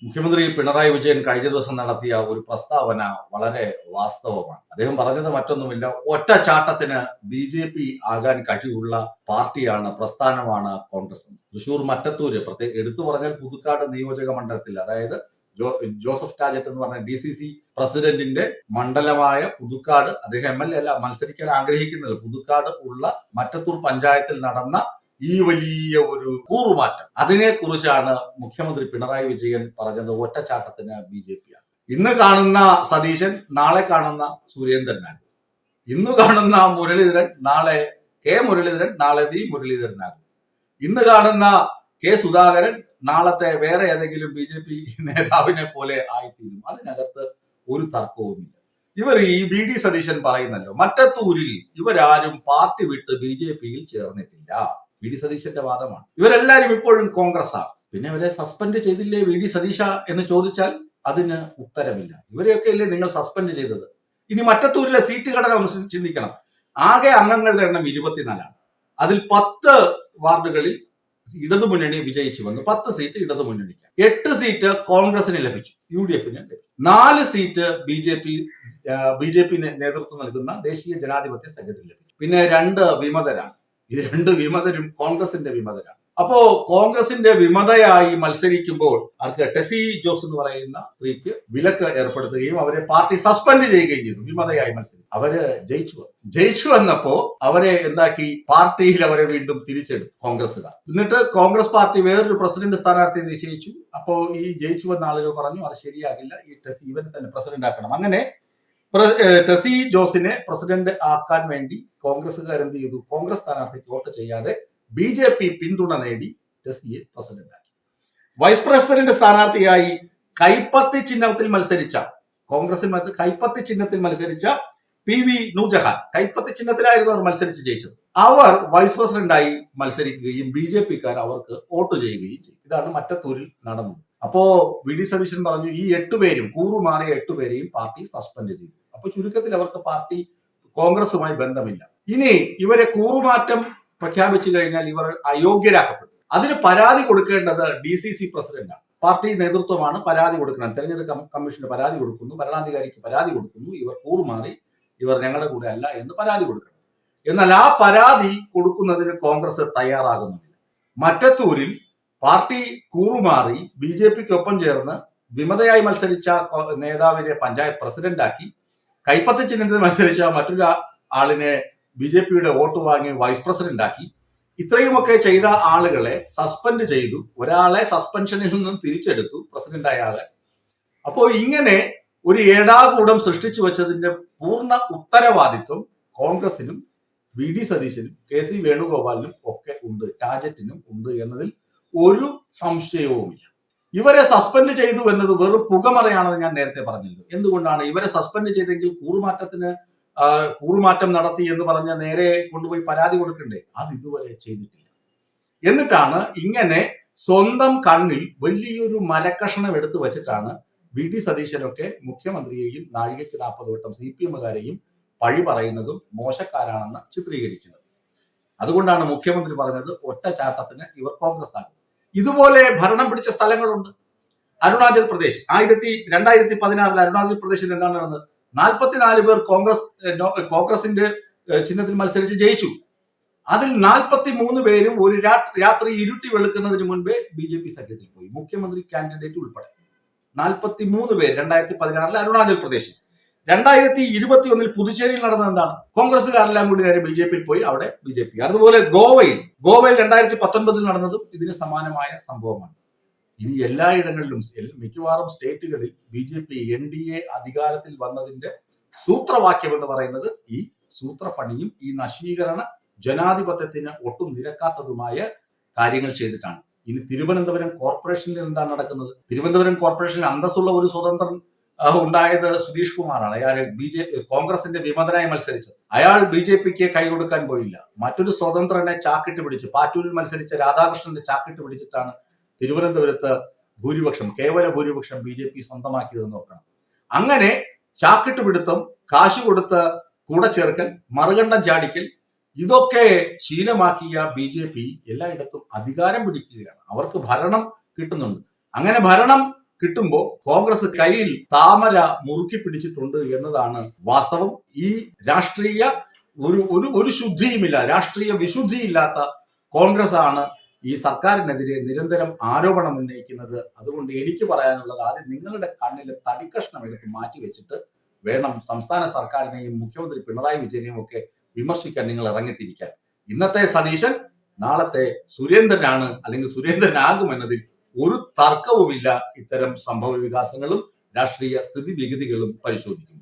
മുഖ്യമന്ത്രി പിണറായി വിജയൻ കഴിഞ്ഞ ദിവസം നടത്തിയ ഒരു പ്രസ്താവന വളരെ വാസ്തവമാണ്. അദ്ദേഹം പറഞ്ഞത് മറ്റൊന്നുമില്ല, ഒറ്റച്ചാട്ടത്തിന് BJP ആകാൻ കഴിവുള്ള പാർട്ടിയാണ്, പ്രസ്ഥാനമാണ് കോൺഗ്രസ്. തൃശൂർ മറ്റത്തൂര് എടുത്തു പറഞ്ഞാൽ പുതുക്കാട് നിയോജക മണ്ഡലത്തിൽ, അതായത് ജോസഫ് ടാജറ്റ് എന്ന് പറഞ്ഞ DCC പ്രസിഡന്റിന്റെ മണ്ഡലമായ പുതുക്കാട്, അദ്ദേഹം MLA അല്ല, മത്സരിക്കാൻ ആഗ്രഹിക്കുന്നത്, പുതുക്കാട് ഉള്ള മറ്റത്തൂർ പഞ്ചായത്തിൽ നടന്ന ഈ വലിയ ഒരു കൂറുമാറ്റം, അതിനെ കുറിച്ചാണ് മുഖ്യമന്ത്രി പിണറായി വിജയൻ പറഞ്ഞത് ഒറ്റച്ചാട്ടത്തിന് BJP ആണ്. ഇന്ന് കാണുന്ന സതീശൻ നാളെ കാണുന്ന സുരേന്ദ്രനാകും, ഇന്ന് കാണുന്ന മുരളീധരൻ നാളെ K മുരളീധരൻ, നാളെ V മുരളീധരനാകും, ഇന്ന് കാണുന്ന K സുധാകരൻ നാളത്തെ വേറെ ഏതെങ്കിലും BJP നേതാവിനെ പോലെ ആയിത്തീരും. അതിനകത്ത് ഒരു തർക്കവുമില്ല. ഇവർ ഈ VD സതീശൻ പറയുന്നല്ലോ, മറ്റത്തൂരിൽ ഇവരാരും പാർട്ടി വിട്ട് BJP-യിൽ ചേർന്നിട്ടില്ല. VD സതീശന്റെ വാദമാണ്. ഇവരെല്ലാരും ഇപ്പോഴും കോൺഗ്രസ്സാണ്. പിന്നെ അവരെ സസ്പെൻഡ് ചെയ്തില്ലേ VD സതീശ എന്ന് ചോദിച്ചാൽ അതിന് ഉത്തരമില്ല. ഇവരെയൊക്കെ അല്ലേ നിങ്ങൾ സസ്പെൻഡ് ചെയ്തത്? ഇനി മറ്റത്തൂരിലെ സീറ്റ് ഘടന ഒന്ന് ചിന്തിക്കണം. ആകെ അംഗങ്ങളുടെ എണ്ണം 24ആണ്. അതിൽ 10 വാർഡുകളിൽ ഇടതുമുന്നണി വിജയിച്ചു വന്നു. 10 സീറ്റ് ഇടതുമുന്നണിക്ക്, 8 സീറ്റ് കോൺഗ്രസിന് ലഭിച്ചു, UDF-ന് ലഭിച്ചു, 4 സീറ്റ് BJP നേതൃത്വം നൽകുന്ന ദേശീയ ജനാധിപത്യ സഖ്യത്തിന് ലഭിച്ചു. പിന്നെ 2 വിമതരാണ്. ഈ 2 വിമതരും കോൺഗ്രസിന്റെ വിമതരാണ്. അപ്പോ കോൺഗ്രസിന്റെ വിമതയായി മത്സരിക്കുമ്പോൾ അവർക്ക് ടെസി ജോസ് എന്ന് പറയുന്ന സ്ത്രീക്ക് വിലക്ക് ഏർപ്പെടുത്തുകയും അവരെ പാർട്ടി സസ്പെൻഡ് ചെയ്യുകയും ചെയ്തു. വിമതയായി മത്സരിച്ചു, അവര് ജയിച്ചു വന്നപ്പോ അവരെ എന്താക്കി, പാർട്ടിയിൽ അവരെ വീണ്ടും തിരിച്ചെടുത്തു കോൺഗ്രസ്സുകാർ. എന്നിട്ട് കോൺഗ്രസ് പാർട്ടി വേറൊരു പ്രസിഡന്റ് സ്ഥാനാർത്ഥിയെ നിശ്ചയിച്ചു. അപ്പോ ഈ ജയിച്ചു വന്ന ആളുകൾ പറഞ്ഞു അത് ശരിയാകില്ല, ഈ ടെസി ഇവനെ തന്നെ പ്രസിഡന്റ് ആക്കണം. അങ്ങനെ ടെസി ജോസിനെ പ്രസിഡന്റ് ആക്കാൻ വേണ്ടി കോൺഗ്രസ്സുകാർ എന്ത് ചെയ്തു, കോൺഗ്രസ് സ്ഥാനാർത്ഥിക്ക് വോട്ട് ചെയ്യാതെ BJP പിന്തുണ നേടി ടെസിയെ പ്രസിഡന്റ് ആക്കി. വൈസ് പ്രസിഡന്റ് സ്ഥാനാർത്ഥിയായി കൈപ്പത്തി ചിഹ്നത്തിൽ മത്സരിച്ച, കോൺഗ്രസിൽ കൈപ്പത്തി ചിഹ്നത്തിൽ മത്സരിച്ച PV നൂർജഹാൻ, കൈപ്പത്തി ചിഹ്നത്തിലായിരുന്നു അവർ മത്സരിച്ച് ജയിച്ചത്. അവർ വൈസ് പ്രസിഡന്റായി മത്സരിക്കുകയും BJP-ക്കാർ അവർക്ക് വോട്ട് ചെയ്യുകയും ചെയ്തു. ഇതാണ് മറ്റത്തൂരിൽ നടന്നത്. അപ്പോ VD സതീശൻ പറഞ്ഞു, ഈ 8 പേരും കൂറുമാറിയ 8 പേരെയും പാർട്ടി സസ്പെൻഡ് ചെയ്തു. അപ്പൊ ചുരുക്കത്തിൽ അവർക്ക് പാർട്ടി കോൺഗ്രസുമായി ബന്ധമില്ല. ഇനി ഇവരെ കൂറുമാറ്റം പ്രഖ്യാപിച്ചു കഴിഞ്ഞാൽ ഇവർ അയോഗ്യരാക്കപ്പെടും. അതിന് പരാതി കൊടുക്കേണ്ടത് DCC പ്രസിഡന്റാണ്, പാർട്ടി നേതൃത്വമാണ് പരാതി കൊടുക്കണം. തെരഞ്ഞെടുപ്പ് കമ്മീഷന് പരാതി കൊടുക്കുന്നു, ഭരണാധികാരിക്ക് പരാതി കൊടുക്കുന്നു, ഇവർ കൂറുമാറി, ഇവർ ഞങ്ങളുടെ കൂടെ അല്ല എന്ന് പരാതി കൊടുക്കണം. എന്നാൽ ആ പരാതി കൊടുക്കുന്നതിന് കോൺഗ്രസ് തയ്യാറാകുന്നില്ല. മറ്റത്തൂരിൽ പാർട്ടി കൂറുമാറി BJP-ക്കൊപ്പം ചേർന്ന് വിമതയായി മത്സരിച്ച നേതാവിനെ പഞ്ചായത്ത് പ്രസിഡന്റാക്കി, കൈപ്പത്തി ചിഹ്നത്തിൽ മത്സരിച്ച മറ്റൊരു ആളിനെ BJP-യുടെ വോട്ട് വാങ്ങി വൈസ് പ്രസിഡന്റ് ആക്കി. ഇത്രയുമൊക്കെ ചെയ്ത ആളുകളെ സസ്പെൻഡ് ചെയ്തു. ഒരാളെ സസ്പെൻഷനിൽ നിന്നും തിരിച്ചെടുത്തു, പ്രസിഡന്റായ ആളെ. അപ്പോൾ ഇങ്ങനെ ഒരു ഏടാകൂടം സൃഷ്ടിച്ചു വെച്ചതിന്റെ പൂർണ്ണ ഉത്തരവാദിത്വം കോൺഗ്രസിനും VD സതീശനും KC വേണുഗോപാലിനും ഒക്കെ ഉണ്ട്, ടാജറ്റിനും ഉണ്ട് എന്നതിൽ ഒരു സംശയവുമില്ല. ഇവരെ സസ്പെൻഡ് ചെയ്തു എന്നത് വെറും പുകമറയാണെന്ന് ഞാൻ നേരത്തെ പറഞ്ഞിരുന്നു. എന്തുകൊണ്ടാണ് ഇവരെ സസ്പെൻഡ് ചെയ്തെങ്കിൽ കൂറുമാറ്റം നടത്തി എന്ന് പറഞ്ഞ നേരെ കൊണ്ടുപോയി പരാതി കൊടുക്കണ്ടേ? അത് ഇതുവരെ ചെയ്തിട്ടില്ല. എന്നിട്ടാണ് ഇങ്ങനെ സ്വന്തം കണ്ണിൽ വലിയൊരു മരക്കഷണം എടുത്തു വെച്ചിട്ടാണ് VD സതീശനൊക്കെ മുഖ്യമന്ത്രിയെയും നാഴികയ്ക്ക് 40 വട്ടം CPM-കാരെയും പഴി പറയുന്നതും മോശക്കാരാണെന്ന് ചിത്രീകരിക്കുന്നത്. അതുകൊണ്ടാണ് മുഖ്യമന്ത്രി പറഞ്ഞത് ഒറ്റച്ചാട്ടത്തിന് ഇവർ കോൺഗ്രസ് ആകും. ഇതുപോലെ ഭരണം പിടിച്ച സ്ഥലങ്ങളുണ്ട്. അരുണാചൽ പ്രദേശ് 2016 അരുണാചൽ പ്രദേശിൽ എന്താണ് നടന്നത്? 44 പേർ കോൺഗ്രസിന്റെ ചിഹ്നത്തിൽ മത്സരിച്ച് ജയിച്ചു. അതിൽ 43 പേരും ഒരു രാത്രി ഇരുട്ടി വെളുക്കുന്നതിന് മുൻപേ BJP സഖ്യത്തിൽ പോയി, മുഖ്യമന്ത്രി കാൻഡിഡേറ്റ് ഉൾപ്പെടെ 43 പേര് 2016 അരുണാചൽ പ്രദേശിൽ. 2021 പുതുച്ചേരിയിൽ നടന്നത് എന്താണ്? കോൺഗ്രസ്സുകാരെല്ലാം കൂടി നേരെ BJP-യിൽ പോയി, അവിടെ BJP. അതുപോലെ ഗോവയിൽ 2019 നടന്നതും ഇതിന് സമാനമായ സംഭവമാണ്. ഇനി എല്ലായിടങ്ങളിലും മിക്കവാറും സ്റ്റേറ്റുകളിൽ BJP NDA അധികാരത്തിൽ വന്നതിന്റെ സൂത്രവാക്യം എന്ന് പറയുന്നത് ഈ സൂത്രപ്പണിയും ഈ നശീകരണ ജനാധിപത്യത്തിന് ഒട്ടും നിരക്കാത്തതുമായ കാര്യങ്ങൾ ചെയ്തിട്ടാണ്. ഇനി തിരുവനന്തപുരം കോർപ്പറേഷനിൽ എന്താണ് നടക്കുന്നത്? തിരുവനന്തപുരം കോർപ്പറേഷനിൽ അന്തസ്സുള്ള ഒരു സ്വതന്ത്രൻ ഉണ്ടായത് സുധീഷ് കുമാറാണ്. അയാൾ കോൺഗ്രസിന്റെ വിമതനായി മത്സരിച്ചത്. അയാൾ BJP-ക്ക് കൈ കൊടുക്കാൻ പോയില്ല. മറ്റൊരു സ്വതന്ത്രനെ ചാക്കിട്ട് പിടിച്ചു. പാറ്റൂരിൽ മത്സരിച്ച രാധാകൃഷ്ണന്റെ ചാക്കിട്ട് പിടിച്ചിട്ടാണ് തിരുവനന്തപുരത്ത് കേവല ഭൂരിപക്ഷം BJP സ്വന്തമാക്കിയതെന്ന് നോക്കണം. അങ്ങനെ ചാക്കിട്ട് പിടുത്തം, കാശ് കൊടുത്ത് കൂടെ ചേർക്കൽ, മറുകണ്ഠം ചാടിക്കൽ, ഇതൊക്കെ ശീലമാക്കിയ BJP എല്ലായിടത്തും അധികാരം പിടിക്കുകയാണ്. അവർക്ക് ഭരണം കിട്ടുന്നുണ്ട്. അങ്ങനെ ഭരണം കിട്ടുമ്പോൾ കോൺഗ്രസ് കയ്യിൽ താമര മുറുക്കി പിടിച്ചിട്ടുണ്ട് എന്നതാണ് വാസ്തവം. ഈ രാഷ്ട്രീയ ഒരു ശുദ്ധിയുമില്ല, രാഷ്ട്രീയ വിശുദ്ധിയില്ലാത്ത കോൺഗ്രസ് ആണ് ഈ സർക്കാരിനെതിരെ നിരന്തരം ആരോപണം ഉന്നയിക്കുന്നത്. അതുകൊണ്ട് എനിക്ക് പറയാനുള്ളത്, ആദ്യം നിങ്ങളുടെ കണ്ണിൽ തടിക്കഷ്ണം എടുത്ത് മാറ്റി വെച്ചിട്ട് വേണം സംസ്ഥാന സർക്കാരിനെയും മുഖ്യമന്ത്രി പിണറായി വിജയനെയും ഒക്കെ വിമർശിക്കാൻ നിങ്ങൾ ഇറങ്ങിത്തിരിക്കാൻ. ഇന്നത്തെ സതീശൻ നാളത്തെ സുരേന്ദ്രനാണ്, അല്ലെങ്കിൽ സുരേന്ദ്രനാകുമെന്നതിൽ ഒരു തർക്കവുമില്ല, ഇത്തരം സംഭവ വികാസങ്ങളും രാഷ്ട്രീയ സ്ഥിതിവിഗതികളും പരിശോധിക്കുമ്പോൾ.